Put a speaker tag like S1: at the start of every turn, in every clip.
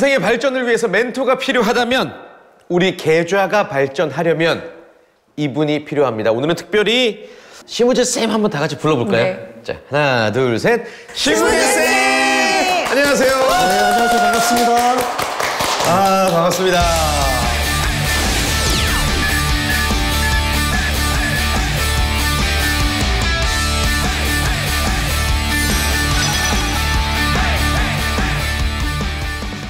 S1: 인생의 발전을 위해서 멘토가 필요하다면, 우리 계좌가 발전하려면 이분이 필요합니다. 오늘은 특별히 심우재쌤 한번 다 같이 불러볼까요?
S2: 네.
S1: 자, 하나, 둘, 셋. 심우재쌤! 안녕하세요.
S3: 네, 안녕하세요. 반갑습니다.
S1: 아, 반갑습니다.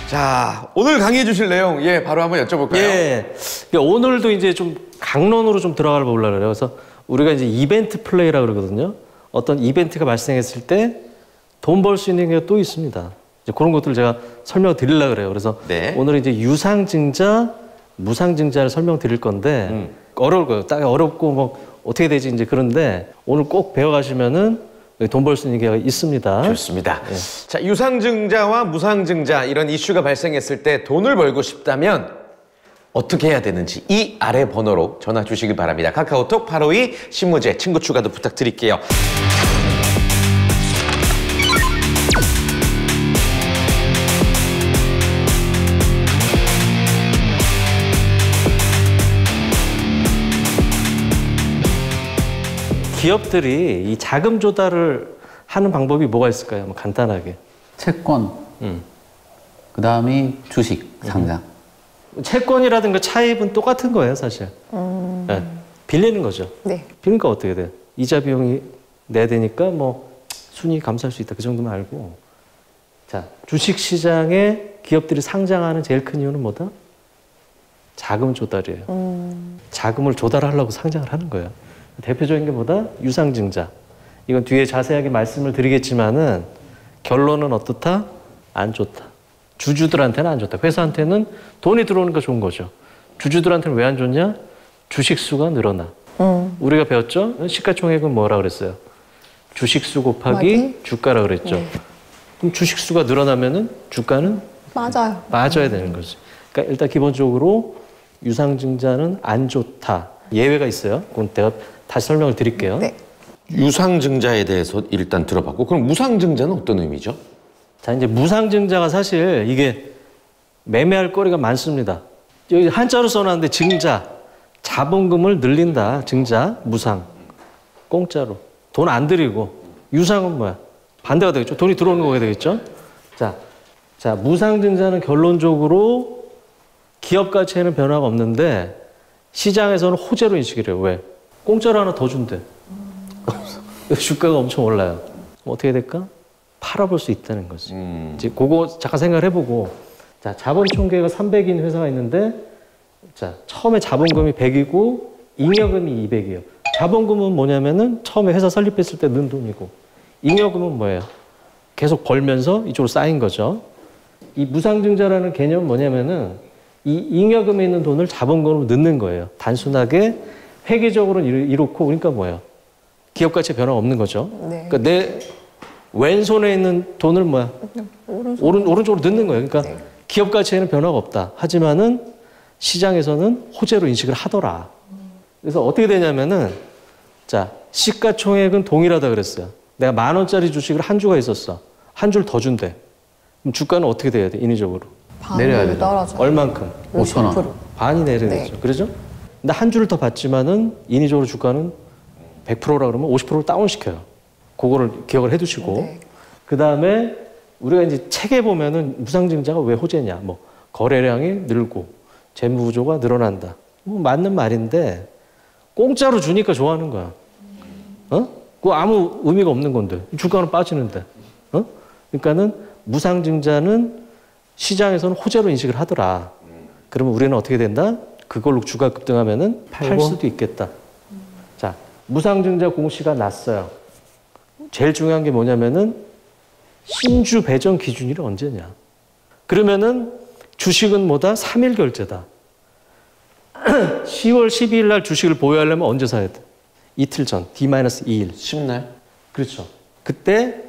S1: 자, 오늘 강의해 주실 내용, 바로 한번 여쭤볼까요?
S3: 예. 오늘도 이제 좀 강론으로 좀 들어가 보려고 그래요. 그래서 우리가 이제 이벤트 플레이라고 그러거든요. 어떤 이벤트가 발생했을 때 돈 벌 수 있는 게 또 있습니다. 이제 그런 것들을 제가 설명을 드리려고 그래요. 그래서
S1: 네.
S3: 오늘은 이제 유상증자, 무상증자를 설명드릴 건데 어려울 거예요. 딱 어렵고 뭐 어떻게 되지 이제 그런데 오늘 꼭 배워가시면은 돈 벌 수 있는 게 있습니다.
S1: 좋습니다. 자, 유상증자와 무상증자 이런 이슈가 발생했을 때 돈을 벌고 싶다면 어떻게 해야 되는지 이 아래 번호로 전화 주시기 바랍니다. 카카오톡 852 심우재 친구 추가도 부탁드릴게요.
S3: 기업들이 이 자금 조달을 하는 방법이 뭐가 있을까요? 뭐 간단하게.
S4: 채권, 그 다음이 주식, 상장.
S3: 채권이라든가 차입은 똑같은 거예요, 사실. 네. 빌리는 거죠.
S2: 네.
S3: 빌리니까 어떻게 돼요? 이자 비용이 내야 되니까 뭐 순이익 감사할 수 있다. 그 정도만 알고. 자, 주식 시장에 기업들이 상장하는 제일 큰 이유는 뭐다? 자금 조달이에요. 자금을 조달하려고 상장을 하는 거예요. 대표적인 게 뭐다? 유상증자. 이건 뒤에 자세하게 말씀을 드리겠지만은 결론은 어떻다? 안 좋다. 주주들한테는 안 좋다. 회사한테는 돈이 들어오니까 좋은 거죠. 주주들한테는 왜 안 좋냐? 주식수가 늘어나. 우리가 배웠죠? 시가총액은 뭐라 그랬어요? 주식수 곱하기 주가라 그랬죠.
S2: 네.
S3: 그럼 주식수가 늘어나면은 주가는
S2: 맞아요.
S3: 맞아야 되는 거지. 그러니까 일단 기본적으로 유상증자는 안 좋다. 예외가 있어요. 그건 내가 다시 설명을 드릴게요.
S2: 네.
S1: 유상증자에 대해서 일단 들어봤고, 그럼 무상증자는 어떤 의미죠?
S3: 자, 이제 무상증자가 사실 이게 매매할 거리가 많습니다. 여기 한자로 써놨는데 증자, 자본금을 늘린다. 증자, 무상, 공짜로. 돈 안 들이고. 유상은 뭐야? 반대가 되겠죠. 돈이 들어오는 거가 되겠죠. 자, 무상증자는 결론적으로 기업 가치에는 변화가 없는데 시장에서는 호재로 인식을 해요. 왜? 공짜로 하나 더 준대. 주가가 엄청 올라요. 어떻게 될까? 팔아볼 수 있다는 거지. 이제 그거 잠깐 생각을 해보고, 자, 자본 총계가 300인 회사가 있는데, 자, 처음에 자본금이 100이고 잉여금이 200이에요. 자본금은 뭐냐면은 처음에 회사 설립했을 때 넣은 돈이고, 잉여금은 뭐예요? 계속 벌면서 이쪽으로 쌓인 거죠. 이 무상증자라는 개념은 뭐냐면은 이 잉여금에 있는 돈을 자본금으로 넣는 거예요. 단순하게 회계적으로는 이렇고, 그러니까 뭐예요? 기업 가치에 변화가 없는 거죠.
S2: 네.
S3: 그러니까 내 왼손에 있는 돈을 뭐야? 오른쪽으로 넣는 거예요. 그러니까
S2: 네.
S3: 기업 가치에는 변화가 없다. 하지만은 시장에서는 호재로 인식을 하더라. 그래서 어떻게 되냐면은, 자, 시가총액은 동일하다 그랬어요. 내가 10,000원짜리 주식을 한 주가 있었어. 한 주를 더 준대. 그럼 주가는 어떻게 돼야 돼? 인위적으로.
S4: 내려야 되죠.
S2: 떨어져.
S3: 얼만큼?
S4: 5,000원.
S3: 반이 내려야겠죠.
S2: 네.
S3: 그러죠? 근데 한 주를 더 받지만은 인위적으로 주가는 100%라 그러면 50%를 다운시켜요. 그거를 기억을 해두시고.
S2: 네.
S3: 그 다음에 우리가 이제 책에 보면은 무상증자가 왜 호재냐. 뭐 거래량이 늘고 재무구조가 늘어난다. 뭐 맞는 말인데 공짜로 주니까 좋아하는 거야. 그거 아무 의미가 없는 건데. 주가는 빠지는데. 그러니까는 무상증자는 시장에서는 호재로 인식을 하더라. 그러면 우리는 어떻게 된다? 그걸로 주가 급등하면은 팔 수도 있겠다. 자, 무상증자 공시가 났어요. 제일 중요한 게 뭐냐면은 신주 배정 기준일이 언제냐. 그러면은 주식은 뭐다? 3일 결제다. 10월 12일 날 주식을 보유하려면 언제 사야 돼? 이틀 전, D-2일.
S1: 10날?
S3: 그렇죠. 그때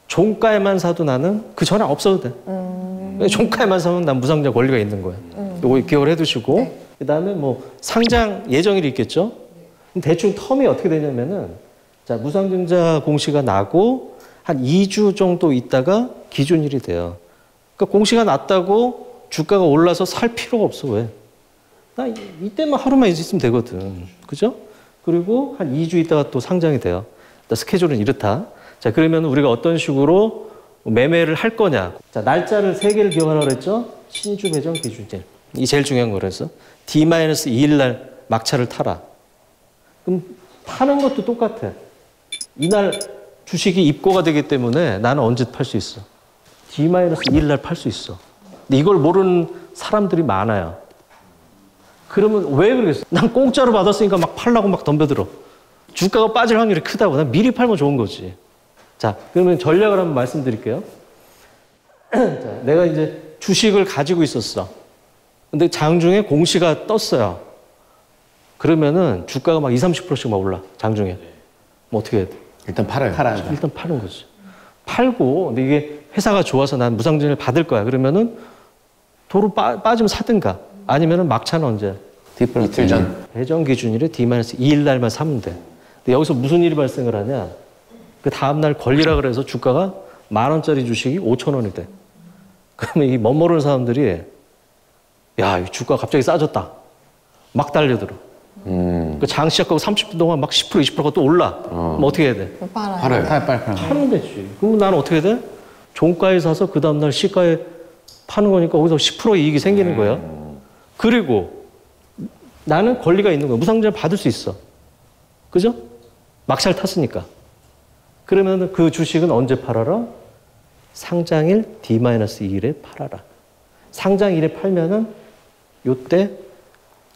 S3: 종가에만 사도 나는 그 전에 없어도 돼. 종가에만 사면 난 무상증자 권리가 있는 거야. 이거 기억을 해두시고.
S2: 네.
S3: 그다음에 뭐 상장 예정일이 있겠죠. 대충 텀이 어떻게 되냐면은, 자, 무상증자 공시가 나고 한 2주 정도 있다가 기준일이 돼요. 그러니까 공시가 낮다고 주가가 올라서 살 필요가 없어. 왜? 나 이때만 하루만 있으면 되거든. 그죠? 그리고 한 2주 있다가 또 상장이 돼요. 스케줄은 이렇다. 자, 그러면 우리가 어떤 식으로 매매를 할 거냐. 자, 날짜를 3개를 기억하라고 그랬죠? 신주 배정 기준일. 이 제일 중요한 거라서 D-2일 날 막차를 타라. 그럼 파는 것도 똑같아. 이날 주식이 입고가 되기 때문에 나는 언제 팔 수 있어. D-2일 날 팔 수 있어. 근데 이걸 모르는 사람들이 많아요. 그러면 왜 그러겠어? 난 공짜로 받았으니까 막 팔라고 막 덤벼들어. 주가가 빠질 확률이 크다고. 난 미리 팔면 좋은 거지. 자, 그러면 전략을 한번 말씀드릴게요. 자, 내가 이제 주식을 가지고 있었어. 근데 장중에 공시가 떴어요. 그러면은 주가가 막 20, 30%씩 막 올라. 장중에. 뭐 어떻게 해야 돼?
S1: 일단 팔아요.
S3: 일단 파는 거지. 팔고, 근데 이게 회사가 좋아서 난 무상증을 받을 거야. 그러면은 도로 빠지면 사든가. 아니면은 막차는 언제?
S1: 이틀 전.
S3: 배정 기준일에 D-2일 날만 사면 돼. 근데 여기서 무슨 일이 발생을 하냐? 그 다음날 권리라 그래서 주가가 10,000원짜리 주식이 5,000원이 돼. 그러면 이 멋모르는 사람들이 야, 이 주가 갑자기 싸졌다. 막 달려들어. 그 장 시작하고 30분 동안 막 10%, 20%가 또 올라. 그럼 어떻게 해야 돼?
S1: 팔아요.
S4: 빨리.
S3: 파는 되지. 그럼 나는 어떻게 돼? 종가에 사서 그 다음날 시가에 파는 거니까 거기서 10% 이익이 생기는 거야. 그리고 나는 권리가 있는 거야. 무상증을 받을 수 있어. 그죠? 막차를 탔으니까. 그러면 그 주식은 언제 팔아라? 상장일 D-2일에 팔아라. 상장일에 팔면은 요때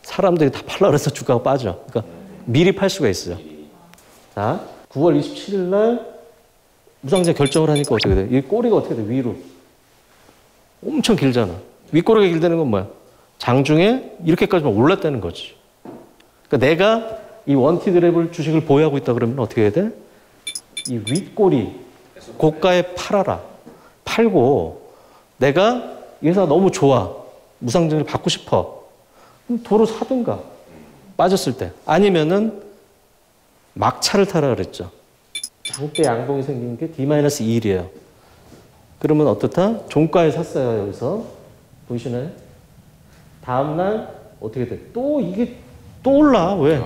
S3: 사람들이 다 팔라 그래서 주가가 빠져. 그러니까 미리 팔 수가 있어요. 자, 9월 27일 날 무상증 결정을 하니까 어떻게 돼? 이 꼬리가 어떻게 돼? 위로. 엄청 길잖아. 윗꼬리가 길다는 건 뭐야? 장중에 이렇게까지만 올랐다는 거지. 그러니까 내가 이 원티드랩을 주식을 보유하고 있다 그러면 어떻게 해야 돼? 이 윗꼬리 고가에 팔아라. 팔고 내가 이 회사가 너무 좋아. 무상증을 받고 싶어. 그럼 도로 사든가. 빠졌을 때. 아니면은 막차를 타라 그랬죠. 장대 양봉이 생긴 게 D-2일이에요. 그러면 어떻다? 종가에 샀어요, 여기서. 보이시나요? 다음날 어떻게 돼? 또 이게 또 올라. 왜?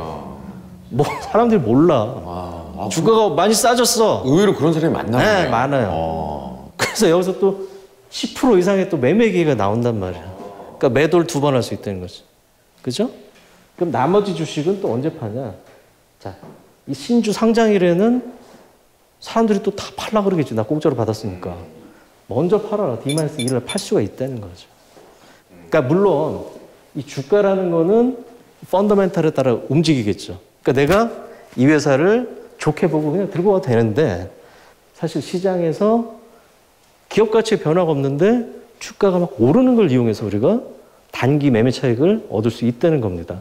S3: 뭐 사람들이 몰라. 주가가 많이 싸졌어.
S1: 의외로 그런 사람이 많나요?
S3: 네, 많아요. 그래서 여기서 또 10% 이상의 또 매매 기회가 나온단 말이야. 그러니까 매도를 2번 할 수 있다는 거지. 그죠? 그럼 나머지 주식은 또 언제 파냐? 자, 이 신주 상장일에는 사람들이 또 다 팔라 그러겠지. 나 공짜로 받았으니까. 먼저 팔아라. D-1을 팔 수가 있다는 거죠. 그러니까 물론 이 주가라는 거는 펀더멘탈에 따라 움직이겠죠. 그러니까 내가 이 회사를 좋게 보고 그냥 들고 와도 되는데 사실 시장에서 기업 가치의 변화가 없는데 주가가 막 오르는 걸 이용해서 우리가 단기 매매 차익을 얻을 수 있다는 겁니다.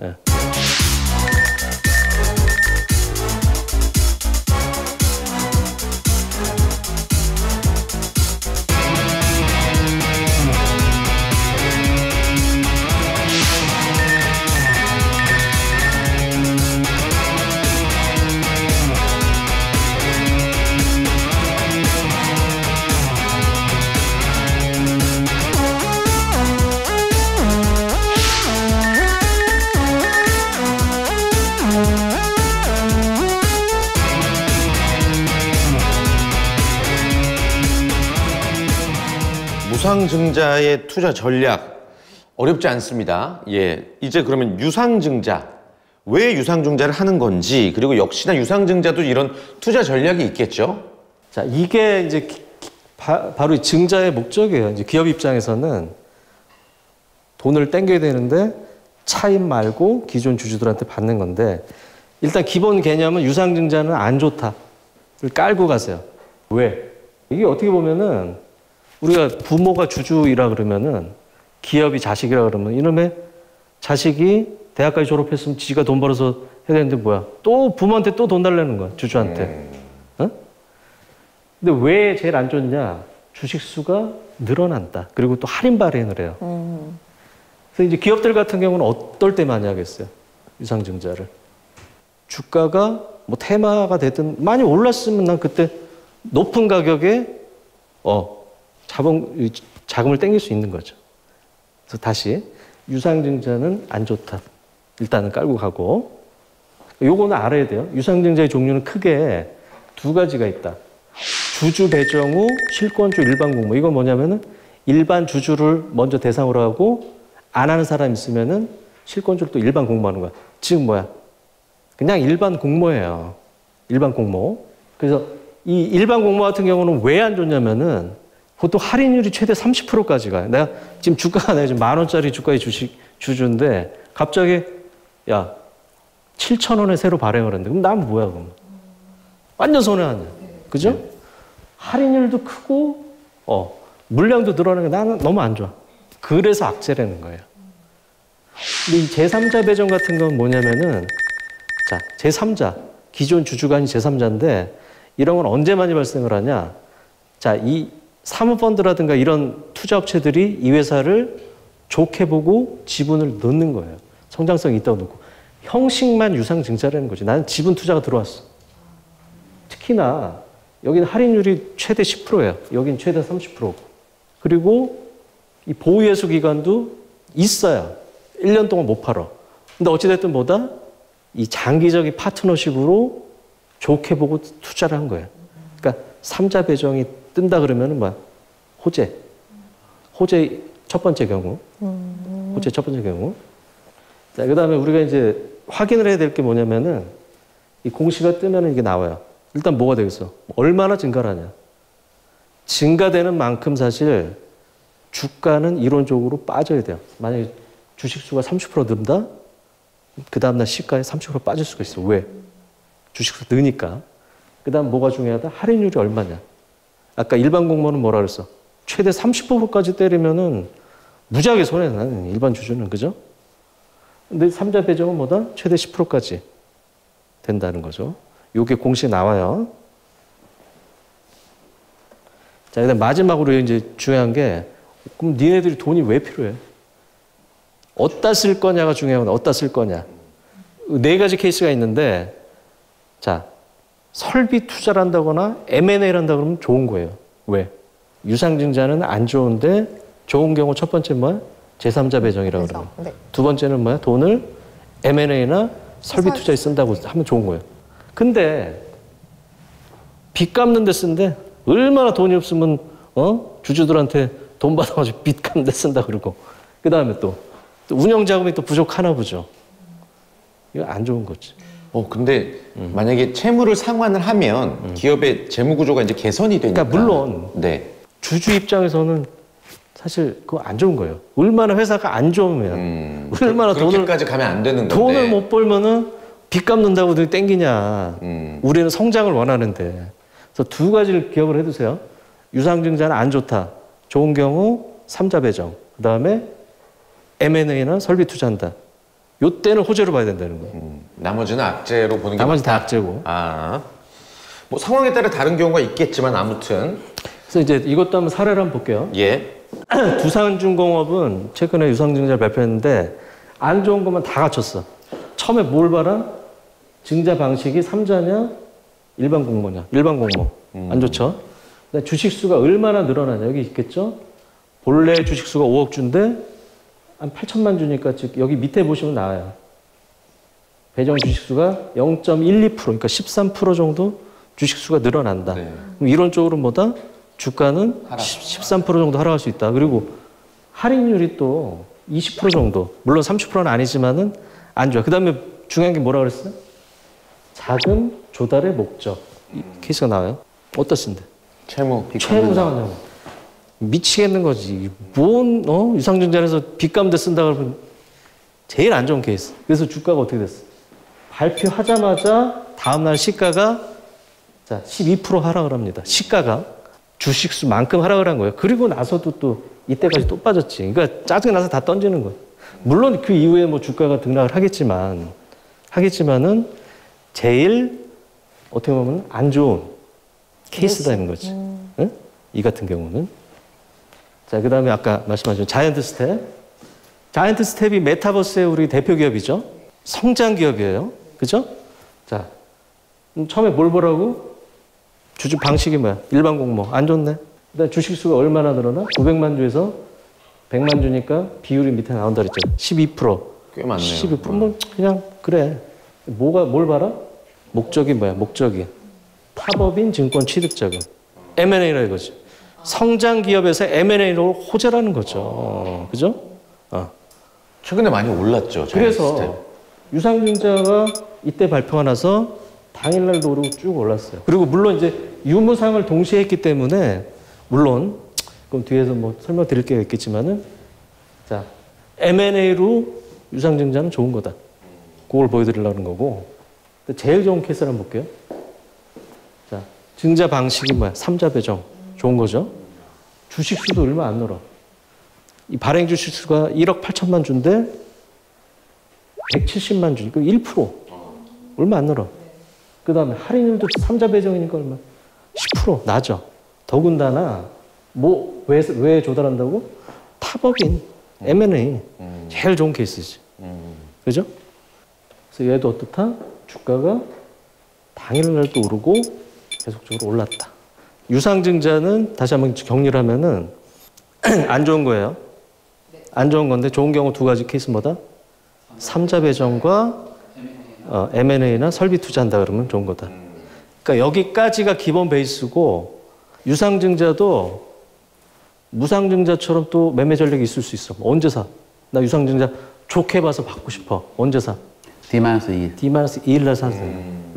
S3: 예.
S1: 유상증자의 투자 전략 어렵지 않습니다. 예, 이제 그러면 유상증자, 왜 유상증자를 하는 건지, 그리고 역시나 유상증자도 이런 투자 전략이 있겠죠.
S3: 자, 이게 이제 바로 이 증자의 목적이에요. 이제 기업 입장에서는 돈을 땡겨야 되는데 차입 말고 기존 주주들한테 받는 건데, 일단 기본 개념은 유상증자는 안 좋다를 깔고 가세요. 왜? 이게 어떻게 보면은 우리가 부모가 주주이라 그러면은 기업이 자식이라 그러면 이놈의 자식이 대학까지 졸업했으면 지가 돈 벌어서 해야 되는데 뭐야? 또 부모한테 또 돈 달라는 거야, 주주한테. 어? 근데 왜 제일 안 좋냐? 주식 수가 늘어난다. 그리고 또 할인 발행을 해요. 그래서 이제 기업들 같은 경우는 어떨 때 많이 하겠어요? 유상증자를. 주가가 뭐 테마가 됐든 많이 올랐으면 난 그때 높은 가격에 자금을 땡길 수 있는 거죠. 그래서 다시 유상증자는 안 좋다. 일단은 깔고 가고. 요거는 알아야 돼요. 유상증자의 종류는 크게 두 가지가 있다. 주주 배정 후 실권주 일반 공모. 이건 뭐냐면은 일반 주주를 먼저 대상으로 하고 안 하는 사람 있으면은 실권주를 또 일반 공모하는 거야. 지금 뭐야? 그냥 일반 공모예요. 일반 공모. 그래서 이 일반 공모 같은 경우는 왜 안 좋냐면은 보통 할인율이 최대 30%까지 가요. 내가 지금 주가가 내가 지금 10,000원짜리 주가의 주주인데 갑자기 야 7,000원에 새로 발행을 했는데 그럼 난 뭐야 그럼? 완전 손해 아니야. 그죠? 할인율도 크고 물량도 늘어나는 게 나는 너무 안 좋아. 그래서 악재라는 거예요. 근데 이 제3자 배정 같은 건 뭐냐면은 자, 제3자, 기존 주주가 아닌 제3자인데 이런 건 언제 많이 발생을 하냐? 자, 이 사모펀드라든가 이런 투자업체들이 이 회사를 좋게 보고 지분을 넣는 거예요. 성장성이 있다고 넣고. 형식만 유상증자라는 거지. 나는 지분 투자가 들어왔어. 특히나 여기는 할인율이 최대 10%예요. 여기는 최대 30%고. 그리고 이 보유예수 기간도 있어요. 1년 동안 못 팔아. 근데 어찌됐든 뭐다? 이 장기적인 파트너십으로 좋게 보고 투자를 한 거예요. 그러니까 3자 배정이 뜬다 그러면은 뭐야? 호재 첫 번째 경우. 호재 첫 번째 경우. 자, 그다음에 우리가 이제 확인을 해야 될 게 뭐냐면은 이 공시가 뜨면은 이게 나와요. 일단 뭐가 되겠어? 얼마나 증가를 하냐? 증가되는 만큼 사실 주가는 이론적으로 빠져야 돼요. 만약에 주식수가 30% 는다? 그 다음날 시가에 30% 빠질 수가 있어. 왜? 주식수 느니까. 그 다음 뭐가 중요하다? 할인율이 얼마냐? 아까 일반 공모는 뭐라 그랬어? 최대 30%까지 때리면은 무지하게 손해 나는 일반 주주는. 그죠? 근데 3자 배정은 뭐다? 최대 10%까지 된다는 거죠. 요게 공시에 나와요. 자, 그다음 마지막으로 이제 중요한 게 그럼 니네들이 돈이 왜 필요해? 어디다 쓸 거냐가 중요한 건 어디다 쓸 거냐. 네 가지 케이스가 있는데 자, 설비 투자를 한다거나 M&A를 한다 그러면 좋은 거예요. 왜? 유상증자는 안 좋은데 좋은 경우 첫 번째 뭐야? 제3자 배정이라고 그래요. 네. 두 번째는 뭐야? 돈을 M&A나 설비 투자에 쓴다고 하면 좋은 거예요. 근데 빚 갚는 데 쓴데 얼마나 돈이 없으면 주주들한테 돈 받아가지고 빚 갚는 데 쓴다 그러고 그 다음에 또 운영 자금이 또 부족하나 보죠. 이거 안 좋은 거지.
S1: 근데 만약에 채무를 상환을 하면 기업의 재무 구조가 이제 개선이 되니까.
S3: 그러니까 물론
S1: 네.
S3: 주주 입장에서는 사실 그거 안 좋은 거예요. 얼마나 회사가 안 좋으면 얼마나
S1: 그렇게까지 가면 안 되는 건데.
S3: 돈을 못 벌면은 빚 갚는다고 땡기냐. 우리는 성장을 원하는데. 그래서 두 가지를 기억을 해두세요. 유상증자는 안 좋다. 좋은 경우 3자 배정. 그다음에 M&A나 설비 투자한다. 요때는 호재로 봐야 된다는 거예요.
S1: 나머지는 악재로 보는 게
S3: 나머지
S1: 맞다.
S3: 다 악재고.
S1: 뭐 상황에 따라 다른 경우가 있겠지만 아무튼.
S3: 그래서 이제 이것도 한번 사례를 한번 볼게요.
S1: 예.
S3: 두산중공업은 최근에 유상증자를 발표했는데 안 좋은 것만 다 갖췄어. 처음에 뭘 봐라? 증자 방식이 3자냐? 일반 공모냐? 일반 공모. 안 좋죠? 주식수가 얼마나 늘어나냐? 여기 있겠죠? 본래 주식수가 5억 주인데 한 8천만 주니까 즉 여기 밑에 보시면 나와요. 배정 주식수가 0.12%, 그러니까 13% 정도 주식수가 늘어난다.
S1: 네.
S3: 그럼 이론적으로 뭐다? 주가는 13% 정도 하락할 수 있다. 그리고 할인율이 또 20% 정도. 물론 30%는 아니지만은 안 좋아. 그 다음에 중요한 게 뭐라 그랬어요? 자금 조달의 목적. 이 케이스가 나와요. 어떻습니까?
S1: 채무
S3: 상환. 미치겠는 거지. 뭔 유상증자에서 빚감대 쓴다 그러면 제일 안 좋은 케이스. 그래서 주가가 어떻게 됐어? 발표하자마자 다음날 시가가 자 12% 하락을 합니다. 시가가 주식수만큼 하락을 한 거예요. 그리고 나서도 또 이때까지 또 빠졌지. 그러니까 짜증 나서 다 던지는 거예요. 물론 그 이후에 뭐 주가가 등락을 하겠지만은 제일 어떻게 보면 안 좋은 케이스다는 거지. 응? 이 같은 경우는. 자, 그 다음에 아까 말씀하신 자이언트 스텝. 자이언트 스텝이 메타버스의 우리 대표 기업이죠. 성장 기업이에요. 그죠? 자, 처음에 뭘 보라고? 주주 방식이 뭐야? 일반 공모. 안 좋네. 그다음 주식수가 얼마나 늘어나? 900만 주에서 100만 주니까 비율이 밑에 나온다 그랬죠. 12%.
S1: 꽤 많네요.
S3: 12%. 뭐 그냥 그래. 뭘 봐라? 목적이 뭐야? 목적이. 타법인 증권 취득자금. M&A라 이거지. 성장 기업에서 M&A로 호재라는 거죠. 그죠?
S1: 최근에 많이 올랐죠.
S3: 그래서 유상증자가 이때 발표가 나서 당일날도 오르고 쭉 올랐어요. 그리고 물론 이제 유무상을 동시에 했기 때문에 물론 그럼 뒤에서 뭐 설명드릴 게 있겠지만은 자 M&A로 유상증자는 좋은 거다. 그걸 보여드리려는 거고. 제일 좋은 케이스를 한번 볼게요. 자 증자 방식이 뭐야? 3자 배정 좋은 거죠. 주식 수도 얼마 안 늘어. 이 발행 주식 수가 1억 8천만 주인데 170만 주. 이거 1%. 얼마 안 늘어. 그 다음에 할인율도 3자 배정이니까 얼마? 10% 나죠. 더군다나 왜 조달한다고? 타법인 M&A 제일 좋은 케이스지. 그죠? 그래서 얘도 어떻다? 주가가 당일날 또 오르고 계속적으로 올랐다. 유상증자는 다시 한번 격리를 하면은 안 좋은 거예요. 안 좋은 건데 좋은 경우 두 가지 케이스 뭐다? 3자 배정과 M&A나 설비 투자한다 그러면 좋은 거다. 그러니까 여기까지가 기본 베이스고 유상증자도 무상증자처럼 또 매매 전략이 있을 수 있어. 언제 사? 나 유상증자 좋게 봐서 받고 싶어. 언제 사?
S4: D-2일.
S3: D-2일 날 사세요.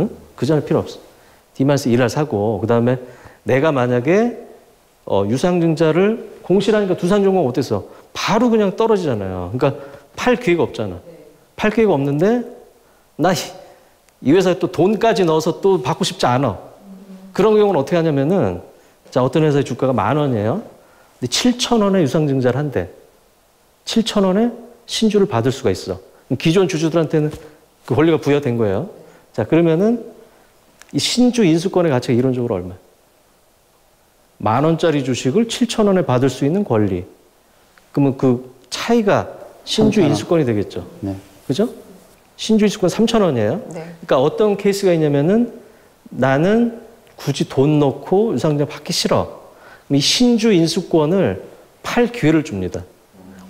S3: 응? 그 전에 필요 없어. D-2일 날 사고 그다음에 내가 만약에 유상증자를 공시라니까 두산중공 어땠어? 바로 그냥 떨어지잖아요. 그러니까 팔 기회가 없잖아. 팔 기회가 없는데 나 이 회사에 또 돈까지 넣어서 또 받고 싶지 않아. 그런 경우는 어떻게 하냐면은 자 어떤 회사의 주가가 10,000원이에요. 근데 7,000원에 유상증자를 한대. 7,000원에 신주를 받을 수가 있어. 기존 주주들한테는 그 권리가 부여된 거예요. 자 그러면은 이 신주 인수권의 가치가 이론적으로 얼마야? 10,000원짜리 주식을 7,000원에 받을 수 있는 권리. 그러면 그 차이가 신주
S4: 3,000원.
S3: 인수권이 되겠죠.
S4: 네.
S3: 그죠? 신주 인수권 3,000원이에요.
S2: 네.
S3: 그러니까 어떤 케이스가 있냐면은 나는 굳이 돈 넣고 유상증자 받기 싫어. 그럼 이 신주 인수권을 팔 기회를 줍니다.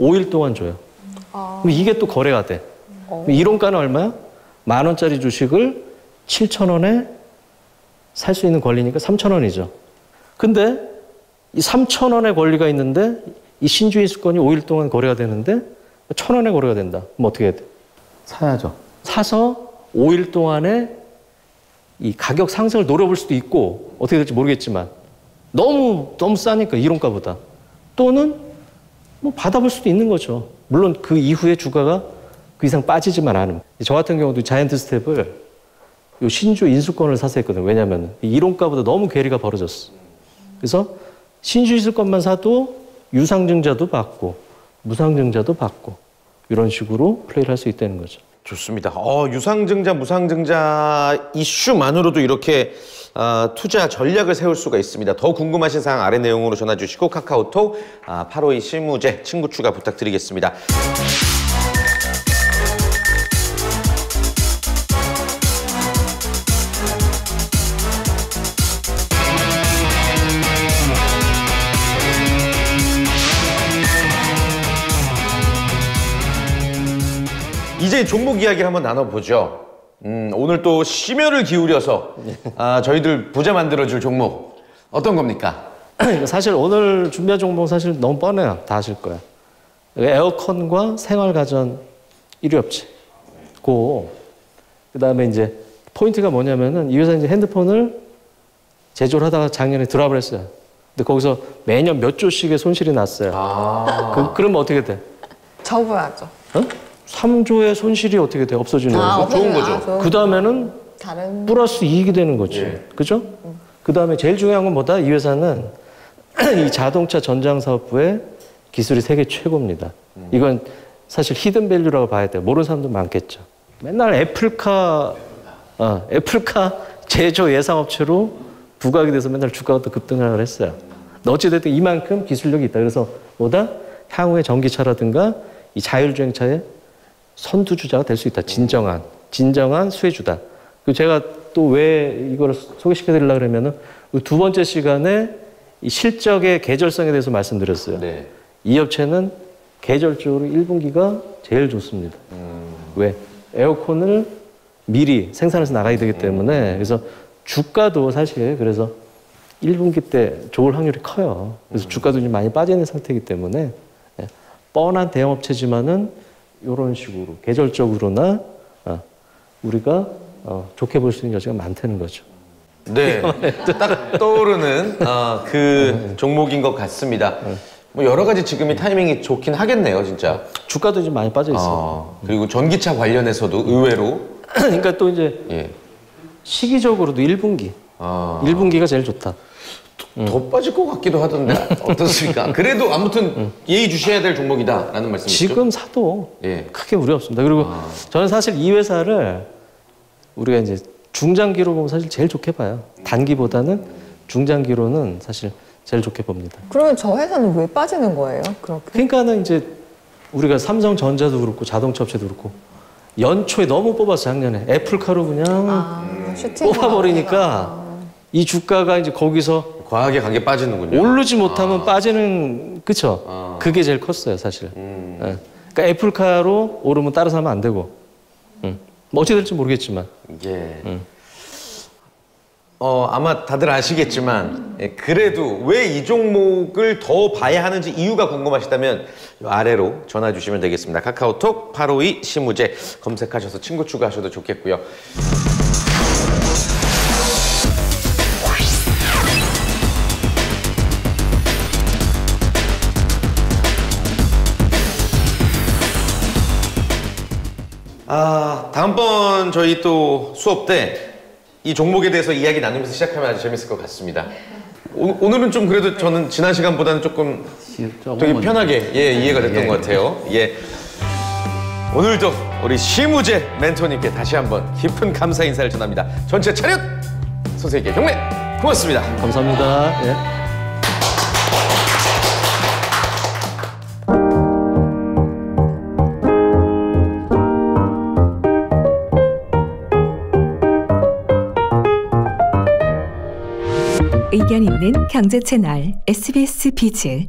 S3: 5일 동안 줘요. 그럼 이게 또 거래가 돼. 그럼 이론가는 얼마야? 10,000원짜리 주식을 7,000원에 살 수 있는 권리니까 3,000원이죠. 근데 이 3,000원의 권리가 있는데 이 신주 인수권이 5일 동안 거래가 되는데 1,000원에 거래가 된다. 그럼 어떻게 해야 돼?
S4: 사야죠.
S3: 사서 5일 동안에 이 가격 상승을 노려볼 수도 있고 어떻게 될지 모르겠지만 너무 싸니까 이론가보다 또는 뭐 받아볼 수도 있는 거죠. 물론 그 이후에 주가가 그 이상 빠지지만 않으면. 저 같은 경우도 자이언트 스텝을 요 신주 인수권을 사서 했거든요. 왜냐하면 이론가보다 너무 괴리가 벌어졌어. 그래서 신주 인수권만 사도 유상증자도 받고 무상증자도 받고 이런 식으로 플레이를 할 수 있다는 거죠.
S1: 좋습니다. 유상증자, 무상증자 이슈만으로도 이렇게 투자 전략을 세울 수가 있습니다. 더 궁금하신 사항 아래 내용으로 전화 주시고 카카오톡 852 실무제 친구 추가 부탁드리겠습니다. 이제 종목 이야기를 한번 나눠보죠. 오늘 또 심혈을 기울여서 저희들 부자 만들어줄 종목 어떤 겁니까?
S3: 사실 오늘 준비한 종목은 사실 너무 뻔해요. 다 아실 거야. 에어컨과 생활가전 1위 업체. 그다음에 이제 포인트가 뭐냐면은 이 회사 이제 핸드폰을 제조를 하다가 작년에 드랍을 했어요. 근데 거기서 매년 몇 조씩의 손실이 났어요. 그러면 어떻게 돼?
S2: 접어야죠.
S3: 3조의 손실이 어떻게 돼? 없어지는 거죠. 좋은 거죠. 그 다음에는
S2: 다른
S3: 플러스 이익이 되는 거지. 그죠? 그 다음에 제일 중요한 건 뭐다? 이 회사는 이 자동차 전장사업부의 기술이 세계 최고입니다. 이건 사실 히든밸류라고 봐야 돼요. 모르는 사람도 많겠죠. 맨날 애플카 제조 예상업체로 부각이 돼서 맨날 주가가 또 급등을 했어요. 어찌됐든 이만큼 기술력이 있다. 그래서 뭐다? 향후에 전기차라든가 이 자율주행차의 선두주자가 될 수 있다. 진정한 수혜주다. 그리고 제가 또 왜 이걸 소개시켜드리려고 그러면은 두 번째 시간에 이 실적의 계절성에 대해서 말씀드렸어요.
S1: 네.
S3: 이 업체는 계절적으로 1분기가 제일 좋습니다. 왜? 에어컨을 미리 생산해서 나가야 되기 때문에 그래서 주가도 사실 그래서 1분기 때 좋을 확률이 커요. 그래서 주가도 좀 많이 빠져 있는 상태이기 때문에 뻔한 대형업체지만은 이런 식으로 계절적으로나 우리가 좋게 볼 수 있는 여지가 많다는 거죠.
S1: 네, 딱 떠오르는 그 종목인 것 같습니다. 뭐 여러 가지 지금이 타이밍이 좋긴 하겠네요, 진짜.
S3: 주가도 좀 많이 빠져 있어요.
S1: 그리고 전기차 관련해서도 의외로
S3: 그러니까 또 이제
S1: 예.
S3: 시기적으로도 1분기. 1분기가 제일 좋다.
S1: 더 빠질 것 같기도 하던데 어떻습니까? 그래도 아무튼 예의주시해야 될 종목이다라는 말씀이시죠?
S3: 지금 사도
S1: 예.
S3: 크게 무리 없습니다. 그리고 저는 사실 이 회사를 우리가 이제 중장기로 보면 사실 제일 좋게 봐요. 단기보다는 중장기로는 사실 제일 좋게 봅니다.
S2: 그러면 저 회사는 왜 빠지는 거예요? 그렇게?
S3: 그러니까는 이제 우리가 삼성전자도 그렇고 자동차 업체도 그렇고 연초에 너무 뽑았어 작년에 애플카로 그냥
S2: 슈팅
S3: 뽑아버리니까 이 주가가 이제 거기서
S1: 과하게 가게 빠지는군요.
S3: 오르지 못하면 빠지는 그쵸? 그게 제일 컸어요 사실. 예. 그러니까 애플카로 오르면 따라서 하면 안 되고. 뭐 어떻게 될지 모르겠지만.
S1: 예. 아마 다들 아시겠지만 그래도 왜 이 종목을 더 봐야 하는지 이유가 궁금하시다면 이 아래로 전화 주시면 되겠습니다. 카카오톡 852 시무제 검색하셔서 친구 추가하셔도 좋겠고요. 다음번 저희 또 수업 때 이 종목에 대해서 이야기 나누면서 시작하면 아주 재밌을 것 같습니다. 오늘은 좀 그래도 저는 지난 시간보다는 조금 되게 편하게 이해가 됐던 것 같아요. 예. 오늘도 우리 시무제 멘토님께 다시 한번 깊은 감사 인사를 전합니다. 전체 차렷! 선생님께 경례! 고맙습니다.
S3: 감사합니다. 예.
S5: 의견 있는 경제 채널 SBS 비즈